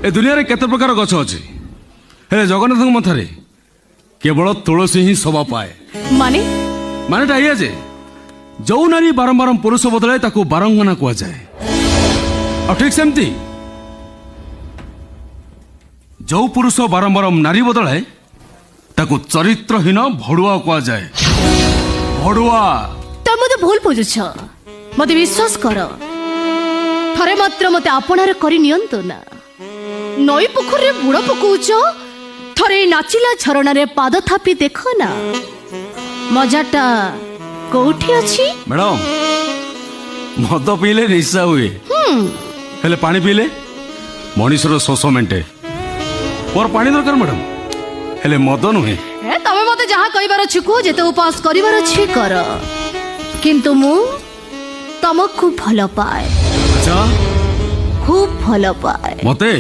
ए दुनिया रे केते प्रकार गछ अछि हेले जगन्नाथ मथारे केवल तुलसी ही शोभा पाए माने मानेटा ये जे जो नारी बारंबार पुरुष बदलाए ताकू बारंगना कुआ जाए और ठीक सेमती जो पुरुष बारंबार नारी बदलाए ताकू चरित्रहीन भड़ुआ कुआ जाए भड़ुआ तो मते भूल बुझुछ मते विश्वास कर थरे मात्र मते आपणार करि नियंतो ना नई पोखरे बुड़ पकौछ थरे नाचिला झरणा रे पाद थापी देखो ना मजाटा कोठी अछि मैडम मद पीले निशा हुए हेले पानी पीले मनीषर शोष मेंटे और पानी दरकार मैडम हेले मद नुहे ए तमे मते जहा कहिबार अछि को जेते उपास करिबार अछि कर किंतु मु तमको भल पाए अच्छा खूब भल पाए मते